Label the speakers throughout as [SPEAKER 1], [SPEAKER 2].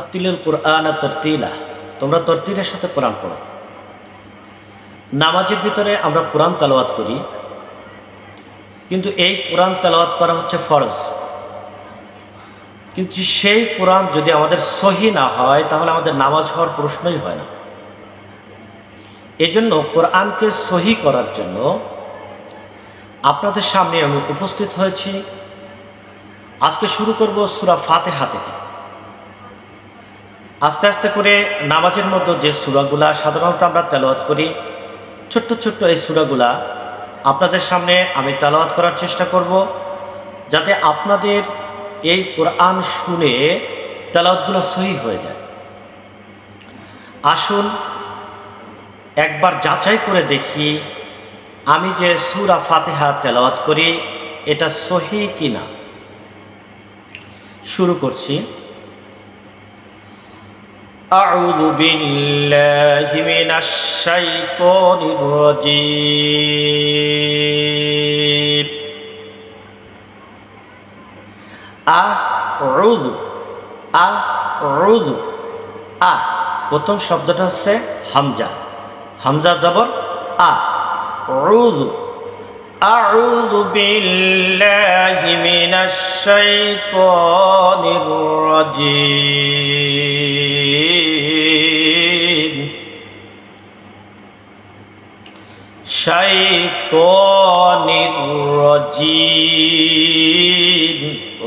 [SPEAKER 1] রাত্তিলুল কুরআন তারতিলা, তোমরা তরতিলের সাথে কোরআন পড়ো। নামাজের ভিতরে আমরা কোরআন তেলাওয়াত করি, কিন্তু এই কোরআন তেলাওয়াত করা হচ্ছে ফরজ। কিন্তু সেই কোরআন যদি আমাদের সহি না হয় তাহলে আমাদের নামাজ হওয়ার প্রশ্নই হয় না। এজন্য কোরআনকে সহি করার জন্য আপনাদের সামনে আমি উপস্থিত হয়েছি। আজকে শুরু করব সূরা ফাতিহা থেকে। আস্তে আস্তে করে নামাজের মধ্যে যে সূরাগুলা সাধারণত আমরা তেলাওয়াত করি, ছোট্ট ছোট্ট এই সূরাগুলা আপনাদের সামনে আমি তেলাওয়াত করার চেষ্টা করব, যাতে আপনাদের এই কোরআন শুনে তেলাওয়াতগুলো সহি হয়ে যায়। আসুন একবার যাচাই করে দেখি আমি যে সূরা ফাতিহা তেলাওয়াত করি এটা সহি কিনা। শুরু করছি। আউযু বিল্লাহি মিনাশ শাইতানির রাজীম। আউযু আউযু আ, প্রথম শব্দটা হচ্ছে হামজা, হামজা জবর আ। আউযু আউযু বিল্লাহি মিনাশ শাইতানির রাজীম। শাইতানির রাজীম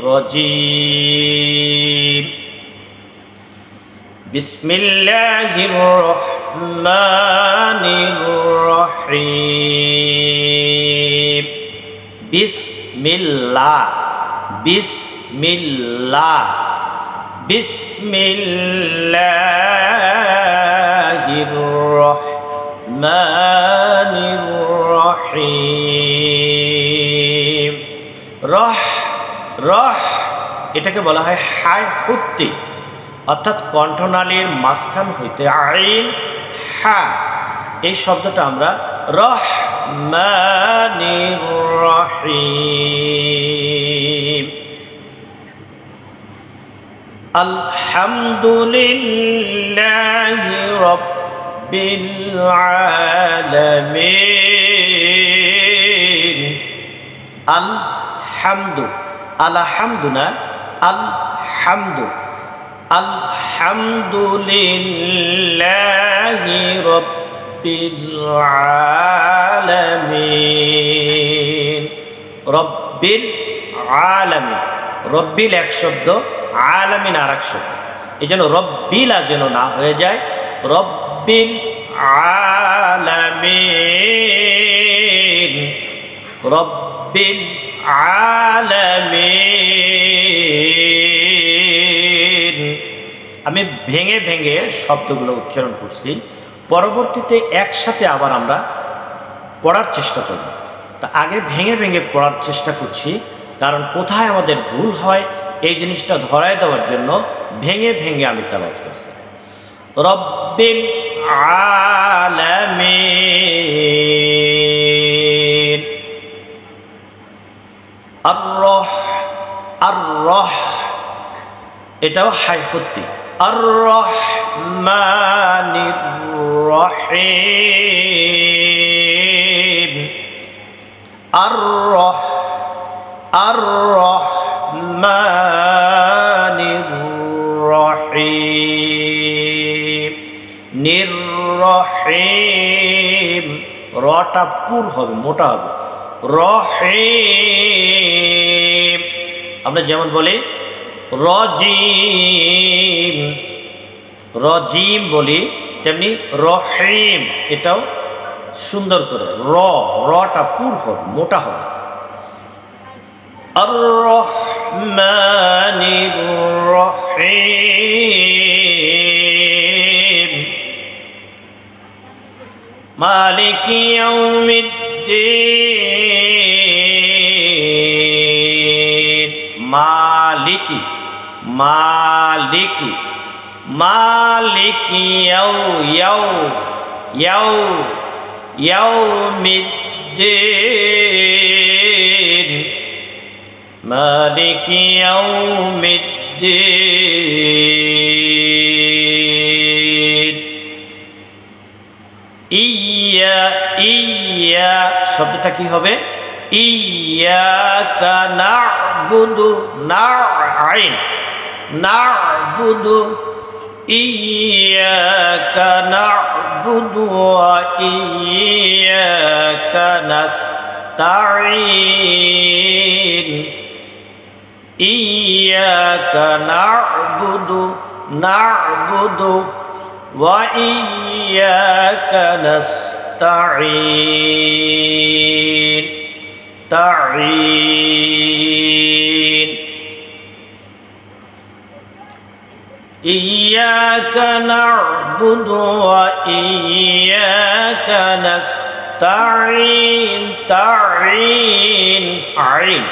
[SPEAKER 1] রাজীম। বিসমিল্লাহির রহমানির রহিম। বিসমিল্লাহ বিসমিল্লাহ বিসমিল্লাহির রহমানির রহিম। রহ রহ এটাকে বলা হয় হায় উত্তি, অর্থাৎ কণ্ঠনালীর মাঝখান হইতে আইন হা, এই শব্দটা আমরা রহমানির রহিম। আলহামদুলিল্লাহি রাব্বিল আলামিন। আলহামদু আলহামদুনা আলহামদু আলহামদুলিল্লাহি রাব্বিল আলামিন। রব্বিল আলামিন, রব্বিল এক শব্দ, আলামিন আর এক শব্দ, এই জন্য রব্বিলা যেন না হয়ে যায়। রব্বিল আলামিন রব্বিল আলামিন। আমি ভেঙে ভেঙে শব্দগুলো উচ্চারণ করছি, পরবর্তীতে একসাথে আবার আমরা পড়ার চেষ্টা করব। তা আগে ভেঙে ভেঙে পড়ার চেষ্টা করছি, কারণ কোথায় আমাদের ভুল হয় এই জিনিসটা ধরায় দেওয়ার জন্য ভেঙে ভেঙে আমি তেলাওয়াত করছি। রব্বিল আলামিন। আর-রহ আর-রহ এটাও হাই হত্যি। আর-রহমানির রহিম। আর-রহ আর-রহমানির রহিম। নির-রহিম, রটা পুর হবে, মোটা হবে। রহিম, আমরা যেমন বলি রজিম, রজিম বলি, তেমনি রহিম এটাও সুন্দর করে রটা পুর হবে, মোটা হবে। আর-রহমানির রহিম। মালিকি ইয়াউমিদ্দিন। মালিকি মালিকি মালিকি ইয়াউমিদ্দিন। মালিকি ইয়াউমিদ্দিন। الدين ইয়া ইয়া শব্দটা কি হবে ইয়াকা না'বুদু না'আইন না'বুদু ইয়াকা না'বুদু ওয়া ইয়াকা নাস্তাঈন ইয়াকা না'বুদু ওয়া ইয়াকা নাস্তাঈন তাঈন ইয়্যাকা না'বুদু ওয়া ইয়্যাকা নাস্তাঈন তাঈন আইন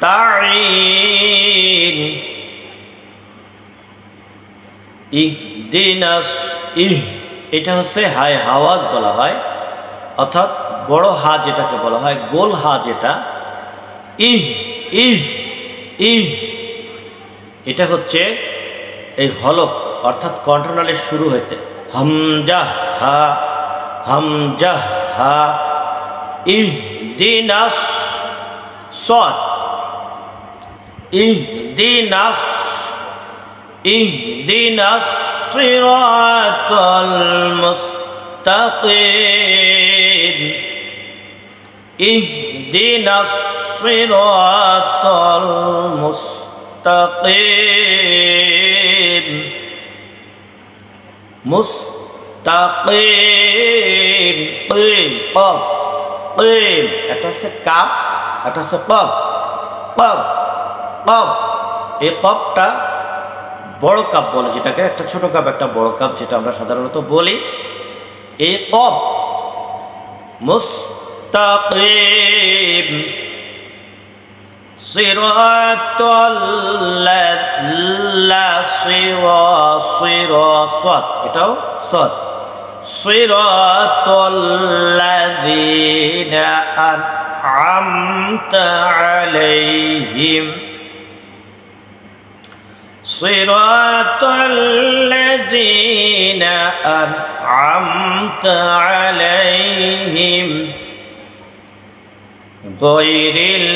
[SPEAKER 1] তাঈন ইহদিনাস এটা হচ্ছে হাই হাওয়াজ বলা হয়, অর্থাৎ বড় হা যেটাকে বলা হয়, গোল হা যেটা ইহ ইহ ইহ, এটা হচ্ছে এই হলক অর্থাৎ কণ্ঠনালীর শুরু হইতে হামজা হা হামজা হা ইহদিনাস সদ ইহদিনাস ইহদিনাস সিরাতাল মুস্তাকিম ইহদিনাস সিরাতাল মুস্তাকিম মুস্তাকিম কিম কফ কিম, এটা হচ্ছে কাফ, এটা হচ্ছে কফ কফ কফ। এই কফটা বড় কাপ বলে যেটাকে, একটা ছোট কাপ একটা বড় কাপ যেটা আমরা সাধারণত বলি। এই কফ মুস্তাকিম সিরাতাল্লাযিনা এটাও সদ সিরাতাল্লাযিনা আন'আমতা আলাইহিম সিরাতাল্লাযিনা আন'আমতা আলাইহিম গায়রিল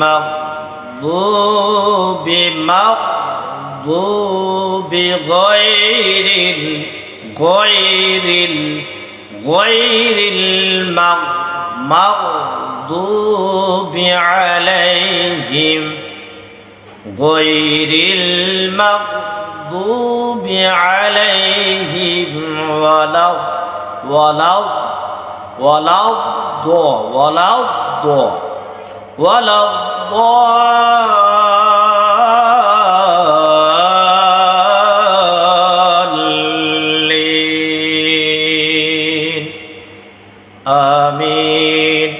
[SPEAKER 1] মাগযুবি গায়রিল মাগযুবি আলাইহিম গায়রিল মাগযুবি আলাইহিম ওয়ালাদ-দাল্লিন আমিন।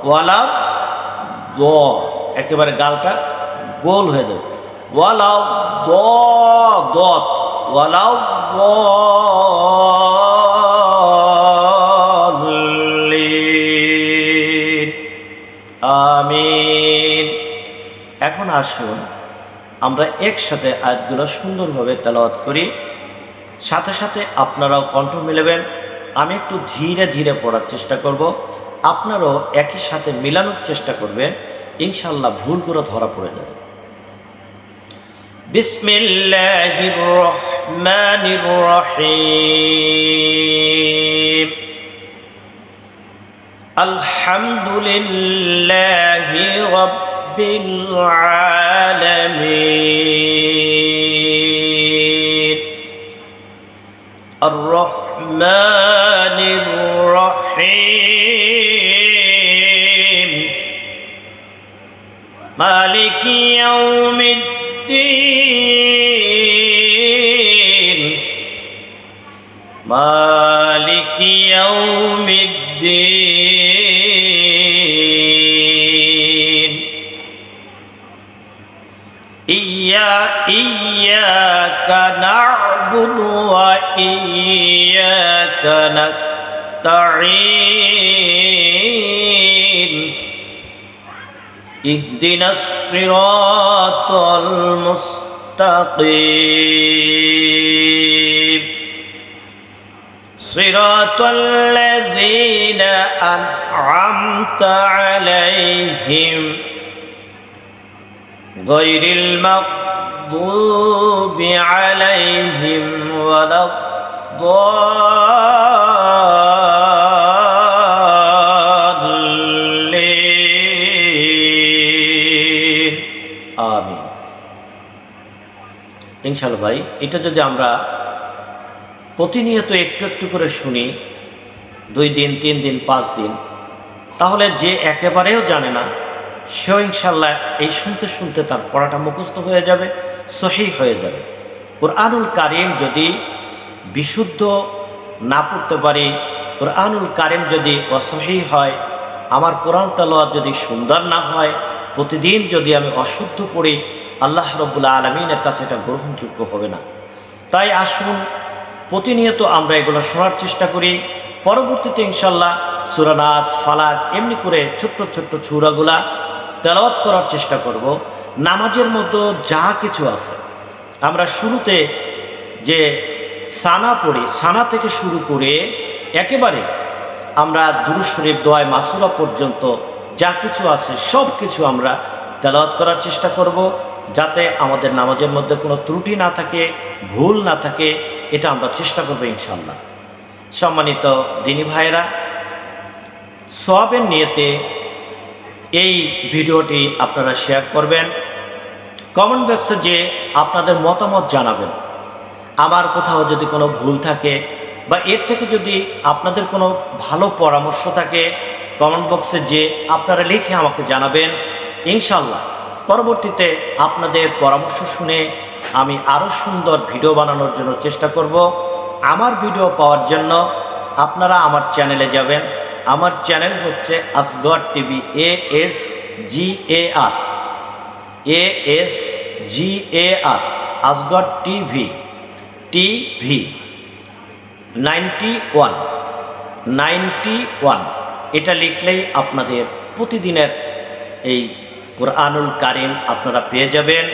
[SPEAKER 1] ওয়ালাদ একেবারে গালটা গোল হয়ে যাবে, ওয়ালাদ-দাল্লিন আমিন। এখন আসুন আমরা একসাথে আয়াতগুলো সুন্দরভাবে তেলাওয়াত করি, সাথে সাথে আপনারাও কণ্ঠ মিলাবেন। আমি একটু ধীরে ধীরে পড়ার চেষ্টা করব, আপনারাও একই সাথে মিলানোর চেষ্টা করবেন, ইনশাআল্লাহ ভুলগুলো ধরা পড়ে যাবে। বিসমিল্লাহির রহমানির রহিম আলহামদুলিল্লাহি রাব্বিল আলামিন আর রহমানির রহিম মালিকি ইয়াউমিদ্দিন মালিকি ইয়াউমিদ্দিন ইয়্যাকা না'বুদু ওয়া ইয়্যাকা নাস্তাঈন ইহদিনাস সিরাতাল মুস্তাকিম সিরাতাল লাযীনা আন'আমতা আলাইহিম গায়রিল মাগদুবি আলাইহিম ওয়ালাদ-দাল্লিন। আমিন। ইনশাআল্লাহ ভাই, এটা যদি আমরা প্রতিনিয়ত একটু একটু করে শুনি, 2 দিন 3 দিন 5 দিন, তাহলে যে একেবারেও জানে না সেও ইনশাআল্লাহ এই শুনতে শুনতে তার পড়াটা মুখস্থ হয়ে যাবে, সহিহ হয়ে যাবে। কুরআনুল কারীম যদি বিশুদ্ধ না পড়তে পারি, কুরআনুল কারীম যদি অসহিহ হয়, আমার কোরআন তেলাওয়াত যদি সুন্দর না হয়, প্রতিদিন যদি আমি অশুদ্ধ পড়ি, আল্লাহ রাব্বুল আলামিনের কাছে এটা গ্রহণযোগ্য হবে না। তাই আসুন প্রতিনিয়ত আমরা এগুলো শোনার চেষ্টা করি। পরবর্তীতে ইনশাআল্লাহ সূরা নাস, ফালাক এমনি করে ছোট্ট ছোট্ট সূরাগুলা তেলাওয়াত করার চেষ্টা করব। নামাজের মধ্যে যা কিছু আছে, আমরা শুরুতে যে সানা পড়ি, সানা থেকে শুরু করে একেবারে আমরা দুরূদ শরীফ, দোয়া মাসুরা পর্যন্ত যা কিছু আছে সব কিছু আমরা তেলাওয়াত করার চেষ্টা করব, যাতে আমাদের নামাজের মধ্যে কোনো ত্রুটি না থাকে, ভুল না থাকে। এটা আমরা চেষ্টা করব ইনশাআল্লাহ। সম্মানিত দিনী ভাইয়েরা, সওয়াবের নিয়তে এই ভিডিওটি আপনারা শেয়ার করবেন, কমেন্ট বক্সে যে আপনাদের মতামত জানাবেন। আমার কোথাও যদি কোনো ভুল থাকে বা এর থেকে যদি আপনাদের কোনো ভালো পরামর্শ থাকে, কমেন্ট বক্সে যে আপনারা লিখে আমাকে জানাবেন। ইনশাআল্লাহ পরবর্তীতে আপনাদের পরামর্শ শুনে আমি আরও সুন্দর ভিডিও বানানোর জন্য চেষ্টা করব। আমার ভিডিও পাওয়ার জন্য আপনারা আমার চ্যানেলে যাবেন। আমার চ্যানেল হচ্ছে Asgar TV, ASGAR, Asgar TV 91 এটা লিখলেই আপনাদের প্রতিদিনের এই কুরআনুল কারীম আপনারা পেয়ে যাবেন।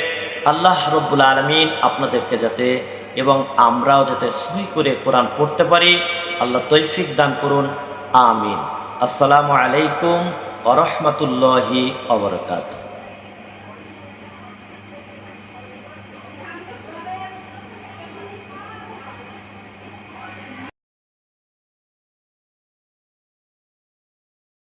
[SPEAKER 1] আল্লাহ রাব্বুল আলামিন আপনাদেরকে যাতে এবং আমরাও যাতে সহি করে কোরআন পড়তে পারি, আল্লাহ তৌফিক দান করুন। আমিন। আসসালামু আলাইকুম ওয়া রাহমাতুল্লাহি ওয়া বারাকাতুহু।